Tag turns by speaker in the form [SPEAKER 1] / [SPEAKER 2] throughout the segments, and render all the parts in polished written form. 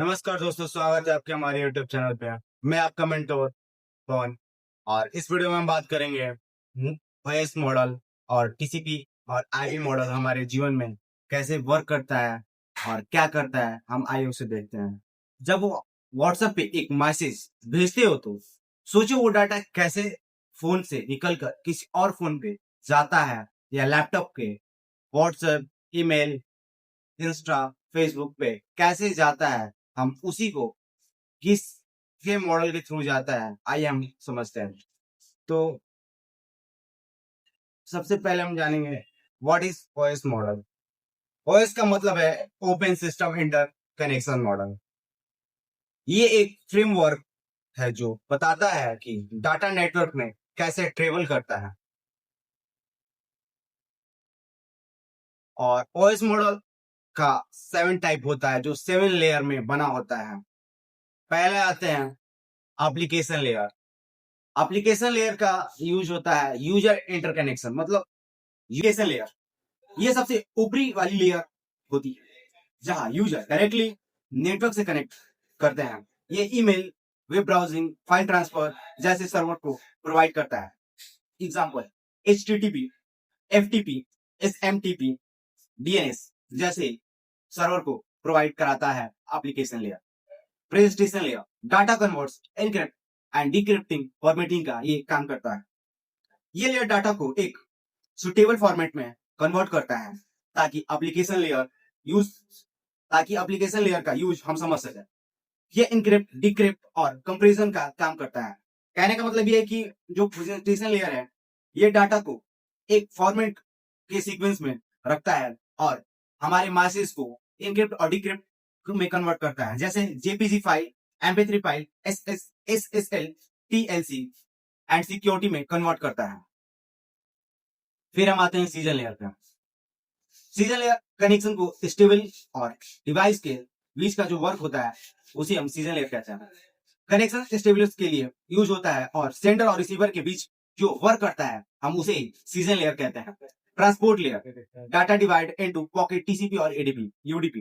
[SPEAKER 1] नमस्कार दोस्तों, स्वागत है आपके हमारे YouTube चैनल पे। मैं आपका मेंटोर पवन और इस वीडियो में हम बात करेंगे ओएस मॉडल और टीसीपी और आईपी मॉडल हमारे जीवन में कैसे वर्क करता है और क्या करता है। हम आइए उसे देखते हैं। जब वो व्हाट्सएप पे एक मैसेज भेजते हो तो सोचो वो डाटा कैसे फोन से निकलकर किसी और फोन पे जाता है या लैपटॉप के व्हाट्सएप, ईमेल, इंस्टा, फेसबुक पे कैसे जाता है। हम उसी को किस के मॉडल के थ्रू जाता है, आइए हम समझते हैं। तो सबसे पहले हम जानेंगे what is OS model. OS का मतलब है open system inter connection model. ये एक फ्रेमवर्क है जो बताता है कि डाटा नेटवर्क में कैसे ट्रेवल करता है। और ओएस मॉडल का 7 टाइप होता है जो 7 लेयर में बना होता है। पहले आते हैं एप्लीकेशन लेयर। एप्लीकेशन लेयर का यूज होता है यूजर इंटरकनेक्शन, मतलब एप्लीकेशन लेयर ये सबसे ऊपरी वाली लेयर होती है जहां यूजर डायरेक्टली नेटवर्क से कनेक्ट करते हैं। ये email, web browsing, file transfer जैसे सर्वर को प्रोवाइड करता है। Example HTTP, FTP, SMTP, DNS जैसे सर्वर को प्रोवाइड कराता है application layer. Presentation layer data converts, encrypt and decrypting formatting का ये काम करता है। ये लेयर डाटा को एक सुटेबल फॉर्मेट में कन्वर्ट करता है ताकि एप्लीकेशन लेयर यूज ताकि एप्लीकेशन लेयर का यूज हम समझ सकें। ये इनक्रिप्ट, डिक्रिप्ट और कंप्रेशन का काम करता है। कहने का मतलब ये है कि जो प्रेजेंटेशन लेयर है ये डाटा को एक फॉर्मेट के सीक्वेंस में रखता है और हमारे मैसेज को इनक्रिप्ट और डिक्रिप्ट में कन्वर्ट करता है, जैसे JPG file, MP3 file, SSL, TLC and security में कन्वर्ट करता है। फिर हम आते हैं सीजन लेयर पे। सीजन लेयर कनेक्शन को स्टेबल और डिवाइस के बीच का जो वर्क होता है उसे हम सीजन लेयर कहते हैं। कनेक्शन स्टेबिलिटी के लिए यूज होता है और सेंडर और रिसीवर के बीच जो वर्क करता है हम उसे सीजन लेयर कहते हैं। Transport layer data divide into pocket, TCP और ADP, UDP।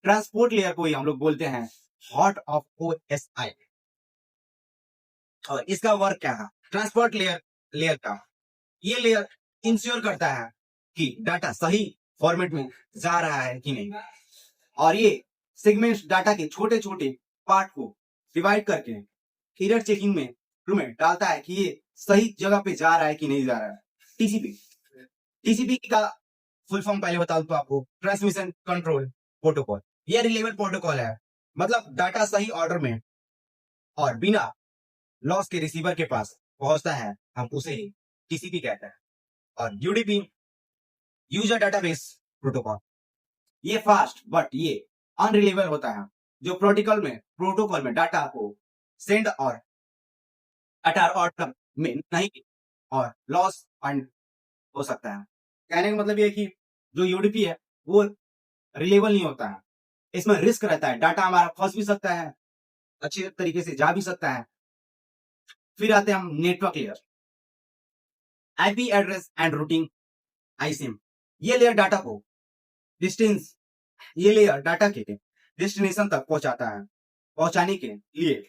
[SPEAKER 1] ट्रांसपोर्ट लेयर को ही हम लोग बोलते हैं हार्ट ऑफ OSI। और इसका वर्क क्या है? ट्रांसपोर्ट लेयर का ये लेयर इंश्योर करता है कि डाटा सही फॉर्मेट में जा रहा है कि नहीं, और ये सेगमेंट्स डाटा के छोटे छोटे पार्ट को डिवाइड करके एरर चेकिंग में डालता है कि ये सही जगह पे जा रहा है कि नहीं जा रहा है। टीसीपी का फुल फॉर्म पहले बता दूं तो आपको, ट्रांसमिशन कंट्रोल प्रोटोकॉल। ये रिलेवेंट प्रोटोकॉल है, मतलब डाटा सही ऑर्डर में और बिना लॉस के रिसीवर के पास पहुंचता है, हम उसे टीसीपी कहते हैं। और यूडीपी यूजर डाटाबेस प्रोटोकॉल, ये फास्ट बट ये अनरिलेबल होता है, जो प्रोटोकॉल में डाटा को सेंड और अटार ऑर्डर में नहीं और लॉस एंड हो सकता है। कहने का मतलब ये है कि जो यूडीपी है वो रिलेबल नहीं होता है, इसमें रिस्क रहता है, डाटा हमारा फंस भी सकता है, अच्छे तरीके से जा भी सकता है। फिर आते हैं हम network layer. IP address and routing, आईसिम। ये लेयर डाटा को डिस्टेंस ये लेयर डाटा के डेस्टिनेशन तक पहुंचाने के लिए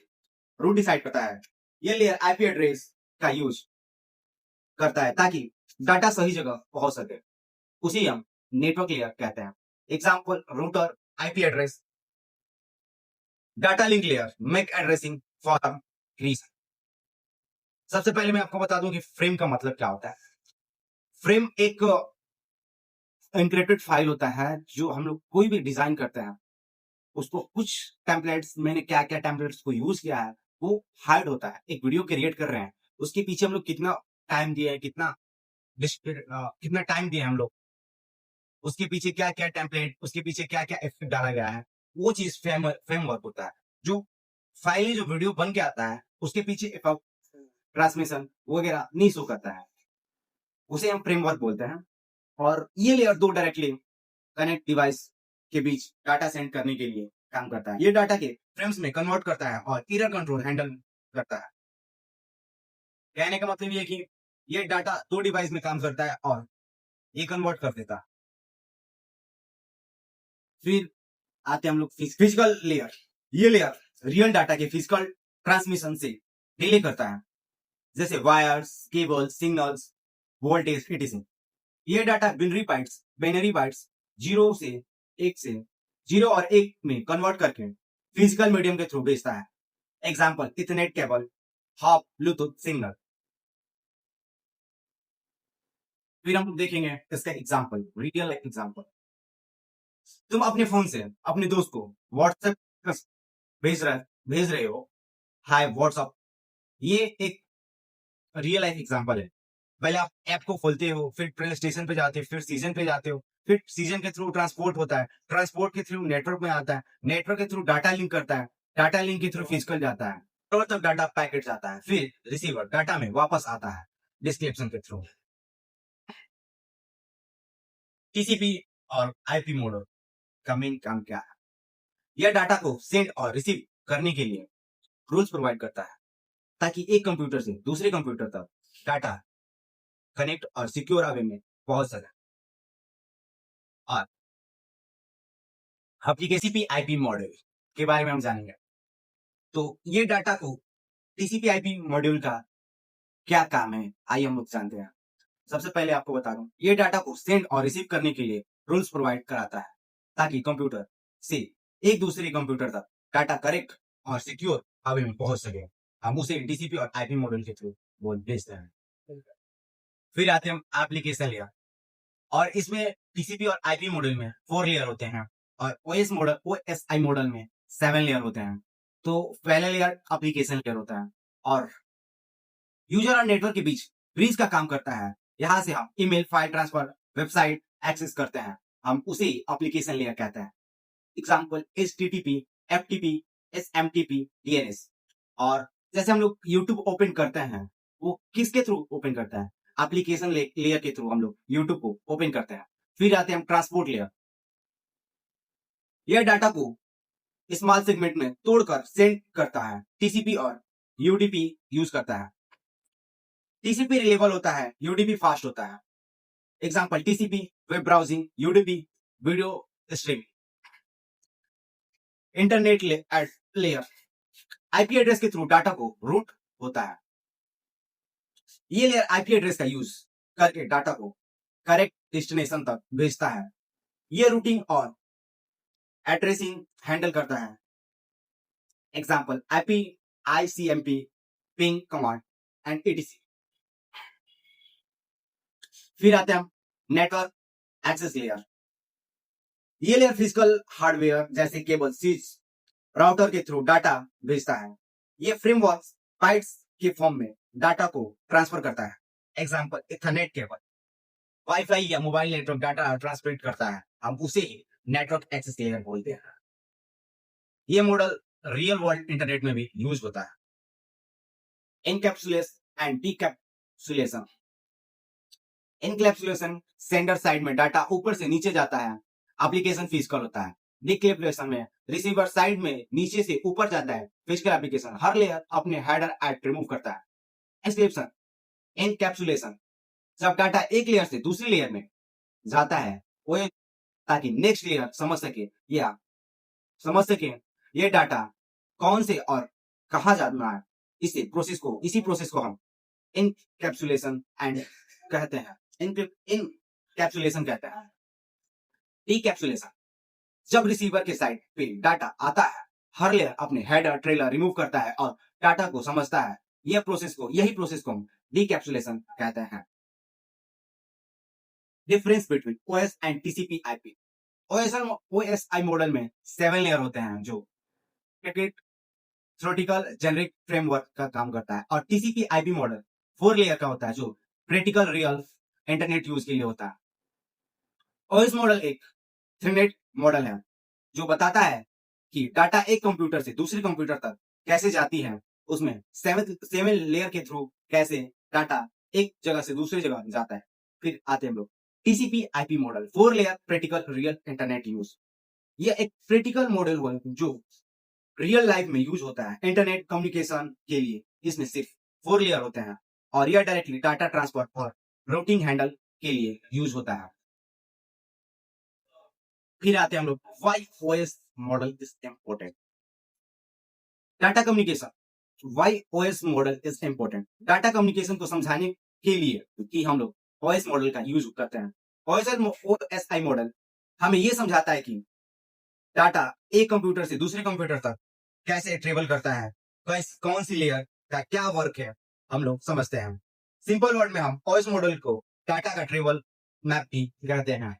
[SPEAKER 1] रूट डिसाइड करता है। ये लेयर आईपी एड्रेस का यूज करता है ताकि डाटा सही जगह पहुंच सके, उसे हम नेटवर्क लेयर कहते हैं। Example router, IP address. Data link layer make addressing for region. सबसे पहले मैं आपको बता दूं कि फ्रेम का मतलब क्या होता है। फ्रेम एक एन्क्रिप्टेड फाइल होता है जो हम लोग कोई भी डिजाइन करते हैं, उसको कुछ टेम्पलेट्स, मैंने क्या क्या टेम्पलेट्स को यूज किया है वो हाइड होता है। एक वीडियो क्रिएट कर रहे हैं, उसके पीछे हम लोग कितना टाइम दिया है, कितना टाइम दिया हम लोग, उसके पीछे क्या क्या टेम्पलेट, उसके पीछे क्या क्या इफेक्ट डाला गया है, वो चीज फ्रेमवर्क होता है। जो फाइल जो वीडियो बन के आता है उसके पीछे इफेक्ट, ट्रांसमिशन वगैरह नहीं शो करता है, उसे हम फ्रेमवर्क बोलते हैं। और ये लेयर दो डायरेक्टली कनेक्ट डिवाइस के बीच डाटा सेंड करने के लिए काम करता है। ये डाटा के फ्रेम्स में कन्वर्ट करता है और एरर कंट्रोल हैंडल करता है। कहने का मतलब ये है कि ये डाटा दो डिवाइस में काम करता है और ये कन्वर्ट कर देता है। फिर आते हैं हम लोग फिजिकल लेयर। ये लेयर रियल डाटा के फिजिकल ट्रांसमिशन से डिले करता है, जैसे wires, cable, signals, voltage etc। ये डाटा बाइनरी बाइट्स जीरो और एक में कन्वर्ट करके फिजिकल मीडियम के थ्रू भेजता है। Example Ethernet cable, hop, Bluetooth signal. फिर हम देखेंगे इसका एग्जाम्पल, रियल लाइफ एग्जाम्पल। तुम अपने फोन से अपने दोस्त को व्हाट्सएप भेज रहे हो, हाय व्हाट्सअप। ये एक रियल लाइफ एग्जाम्पल है। पहले आप ऐप को खोलते हो, फिर ट्रेन स्टेशन पे जाते हो, फिर सीजन पे जाते हो, फिर सीजन के थ्रू ट्रांसपोर्ट होता है, ट्रांसपोर्ट के थ्रू नेटवर्क में आता है, नेटवर्क के थ्रू डाटा लिंक करता है, डाटा लिंक के थ्रू फिजिकल जाता है, और तक डाटा पैकेट जाता है, फिर रिसीवर डाटा में वापस आता है डिस्क्रिप्शन के थ्रू। टीसीपी और आईपी मॉडल का मेन काम क्या है? यह डाटा को सेंड और रिसीव करने के लिए रूल्स प्रोवाइड करता है, ताकि एक कंप्यूटर से दूसरे कंप्यूटर तक डाटा कनेक्ट और सिक्योर वे में पहुंच सके। और अब टीसीपी आईपी मॉड्यूल के बारे में हम जानेंगे। तो ये डाटा को टीसीपी आईपी मॉड्यूल का क्या काम है, आइए हम लोग जानते हैं। सबसे पहले आपको बता दूं, ये डाटा को सेंड और रिसीव करने के लिए रूल्स प्रोवाइड कराता है, ताकि कंप्यूटर से एक दूसरे कंप्यूटर तक डाटा करेक्ट और सिक्योर वे में पहुंच सके। हम उसे टीसीपी और आईपी मॉड्यूल के थ्रू वो भेजते हैं। फिर आते हैं हम एप्लीकेशन लेयर, और इसमें टीसीपी और आईपी मॉडल में 4 लेयर होते हैं, और ओएसआई मॉडल में 7 लेयर होते हैं। तो पहला लेयर एप्लीकेशन लेयर होता है, और यूजर और नेटवर्क के बीच ब्रिज का काम करता है। यहां से हम email, file transfer, website access करते हैं, हम उसे एप्लीकेशन लेयर कहते हैं। Example HTTP, FTP, SMTP, DNS। और जैसे हम लोग यूट्यूब ओपन करते हैं, वो किसके थ्रू ओपन करता है? एप्लीकेशन लेयर के थ्रू हम लोग यूट्यूब को ओपन करते हैं। फिर आते हैं हम ट्रांसपोर्ट लेयर। यह डाटा को स्मॉल सेगमेंट में तोड़कर सेंड करता है। टीसीपी और यूडीपी यूज करता है। टीसीपी रिलेबल होता है, यूडीपी फास्ट होता है। Example TCP web browsing, UDP video streaming. Internet layer IP address के थ्रू डाटा को रूट होता है। ये लेयर आईपी एड्रेस का यूज करके डाटा को करेक्ट डेस्टिनेशन तक भेजता है। ये रूटिंग और एड्रेसिंग हैंडल करता है। Example ICMP, ping command and etc। फिर आते हैं हम नेटवर्क एक्सेस लेयर। ये लेयर फिजिकल हार्डवेयर जैसे केबल, स्विच, राउटर के थ्रू डाटा भेजता है। ये फ्रेमवर्क बाइट्स के फॉर्म में डाटा को ट्रांसफर करता है। एग्जाम्पल इथरनेट केबल, वाईफाई या मोबाइल नेटवर्क डाटा ट्रांसमिट करता है, हम उसे ही नेटवर्क एक्सेस लेयर बोलते हैं। ये मॉडल रियल वर्ल्ड इंटरनेट में भी यूज होता है। Encapsulation and decapsulation. Encapsulation sender side में डाटा ऊपर से नीचे जाता है, एप्लीकेशन फिजिकल होता है। डीकैप्सुलेशन में रिसीवर साइड में नीचे से ऊपर जाता है, फिजिकल एप्लीकेशन। हर लेयर अपने हेडर एट रिमूव करता है। एनक्रिप्शन, एनकैप्सुलेशन, जब डाटा एक लेयर से दूसरी लेयर में जाता है, वो ताकि नेक्स्ट लेयर समझ सके ये डाटा कौन से और कहा जाना है। इसी प्रोसेस को हम इनकैप्सुलेशन एंड कहते हैं। इनकैप्सुलेशन कहते हैं। डीकैप्सुलेशन, जब रिसीवर के साइड पे डाटा आता है, हर लेयर अपने हेडर ट्रेलर रिमूव करता है और डाटा को समझता है। यही प्रोसेस को हम डीकैप्सुलेशन कहते हैं। Difference between OS and TCP IP. OSI model में 7 लेयर होते हैं, जो थ्योरेटिकल जेनेरिक फ्रेमवर्क का काम करता है, और टीसीपी आईपी मॉडल 4 लेयर का होता है, जो प्रैक्टिकल रियल इंटरनेट यूज के लिए होता है। ओएस मॉडल एक थ्रेडेड मॉडल है, जो बताता है कि डाटा एक कंप्यूटर से दूसरे कंप्यूटर तक कैसे जाती है। उसमें 7 लेयर के थ्रू कैसे डाटा एक जगह से दूसरी जगह जाता है। फिर आते हैं हम लोग TCP IP model, 4 layer practical real internet use. यह एक प्रैक्टिकल मॉडल है जो रियल लाइफ में यूज होता है इंटरनेट कम्युनिकेशन के लिए। इसमें सिर्फ 4 लेयर होते हैं, और यह डायरेक्टली डाटा ट्रांसफर और रूटिंग हैंडल के लिए यूज होता है। फिर आते हैं हम लोग why OS model is important. Data communication, why OS model is important. Data communication को समझाने के लिए कि हम लोग ओएस मॉडल का यूज करते हैं। ओएसआई मॉडल हमें यह समझाता है कि डाटा एक कंप्यूटर से दूसरे कंप्यूटर तक कैसे ट्रेवल करता है, कौन सी लेयर का क्या वर्क है, हम लोग समझते हैं। सिंपल वर्ड में हम ओएस मॉडल को डाटा का ट्रेवल मैप भी कहते हैं।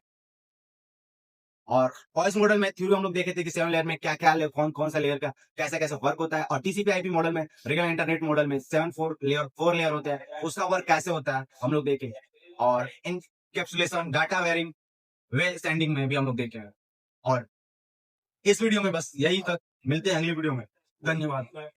[SPEAKER 1] और ओएस मॉडल में थ्योरी हम लोग देखे थे कि 7 लेयर में क्या क्या कौन कौन सा लेयर का कैसा कैसा वर्क होता है। और टीसीपी आईपी मॉडल में, रेगुलर इंटरनेट मॉडल में 4 लेयर होते हैं, उसका वर्क कैसे होता है हम लोग देखे। और इनकैप्सुलेशन, डाटा वेयरिंग, वे सेंडिंग में भी हम लोग देखे हैं। और इस वीडियो में बस यही तक, मिलते हैं अगली वीडियो में। धन्यवाद।